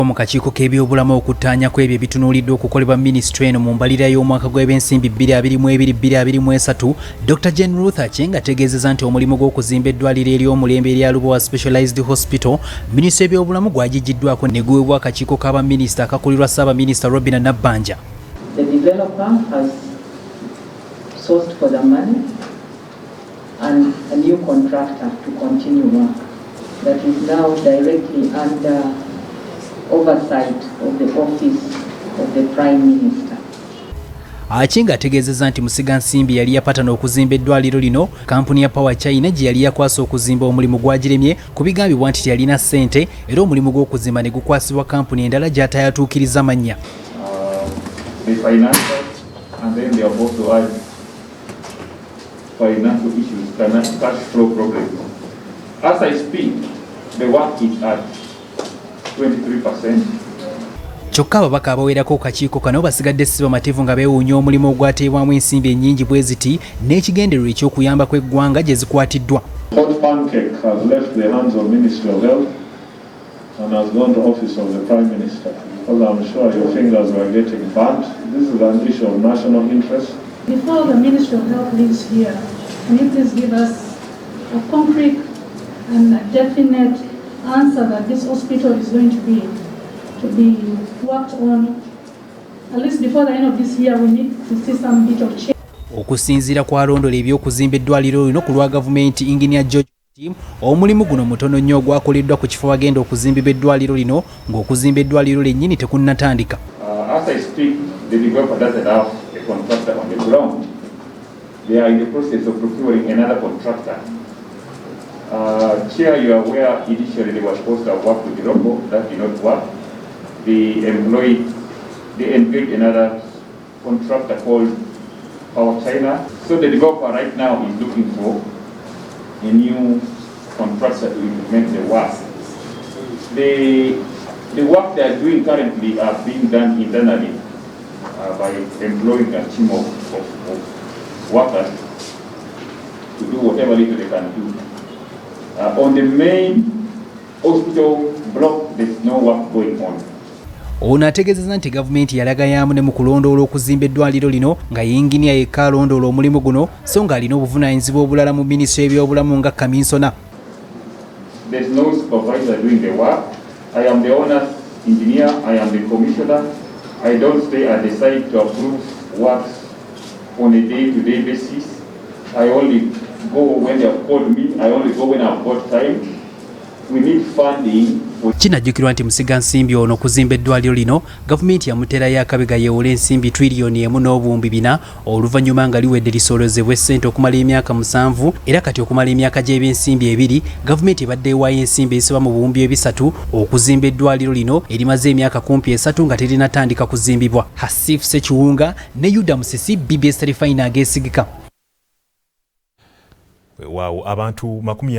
Mu kakiiko k'ebyobulamu okuttaanya kw'ebyo ebitunuuliddwa okukolebwa minisitule eno mu mbalira y'omwaka gw'ebyensimbi 2022-2023, Dr. Jane Ruth Aceng ategeezezza nti omulimu gw'okuzimba eddwaliro ery'omulembe erya Lubowa Specialized Hospital, minisitule y'ebyobulamu gwagijiddwako ne guweebwa akakiiko k'abaminisita akakulirwa Ssaabaminisita Robinah Nabbanja. The developer has sourced for the money and a new contractor to continue work that is now directly under oversight of the office of the Prime Minister. Aceng ategeezezza nti Musigansimbi yali yapatana okuzimba eddwaliro lino, kampuni ya Power China gye yali yakwasa okuzimba omulimu gwagiremye kubigambibwa nti yalina ssente era omulimu gw'okuzimba ne gukwasibwa kampuni endala gy'atayatuukiriza mannya. The financials and then they have also had financial issues, cash flow problems. As I speak, the work is at 23%. Kyokka ababaka abawerako kakiiko kano basigadde si bamativu nga beewuunya omulimu ogwateebwamu ensimbi ennyingi bwe ziti n'ekigendererwa eky'okuyambako eggwanga gye zikwatiddwa. Hot pancake has left the hands of Ministry of Health and has gone to office of the Prime Minister. Because I'm sure your fingers were getting burnt. This is an issue of national interest. Before the Ministry of Health leaves here, can you please give us a concrete and a definite answer that this hospital is going to be worked on, at least before the end of this year? We need to see some bit of change. Okusinziira kwa alondola eby'okuzimba eddwaliro lino ku lwa gavumenti Engineer George Team, omulimu guno mutono nnyo ogwakoleddwa ku kifo wagenda okuzimbibwa eddwaliro lino ng'okuzimba eddwaliro lyennyini tekunnatandika. As I speak, the developer doesn't have a contractor on the ground. They are in the process of procuring another contractor. Chair, you are aware initially they were supposed to have worked with the Robo, that did not work. They engaged another contractor called Power China. So the developer right now is looking for a new contractor to implement the work. The work they are doing currently are being done internally by employing a team of workers to do whatever little they can do. On the main hospital block, there's no work going on. Ono ategeezezza nti gavumenti yalagayamu ne mu kulondoola okuzimba eddwaliro lino nga yinginiya yekka alondoola omulimu guno so ng'alina obuvunaanyizibwa obulala mu minisitule y'ebyobulamu nga kaminsona. There's no supervisor doing the work. I am the owner's engineer, I am the commissioner. I don't stay at the site to approve works on a day-to-day basis. I only go when they have called me. I only go when I've got time. We need funding. Kinajjukirwa nti Musigansimbi ono okuzimba eddwaliro lino gavumenti yamuteerayo akabega yeewole ensimbi ttriliyoni 1.4 oluvannyuma nga liwedde lisoolozebwa essente okumala emyaka 7 era kati okumala emyaka gy'ebyensimbi 2 gavumenti ebadde ewaayo ensimbi ezisoba mu buwumbi 3 okuzimba eddwaliro lino erimaze emyaka kumpi 3 nga terinatandika kuzimbibwa. Hasif Sekiwunga ne Yuda Musisi, BBS Terefayina ageesigika. Waawo abantu 10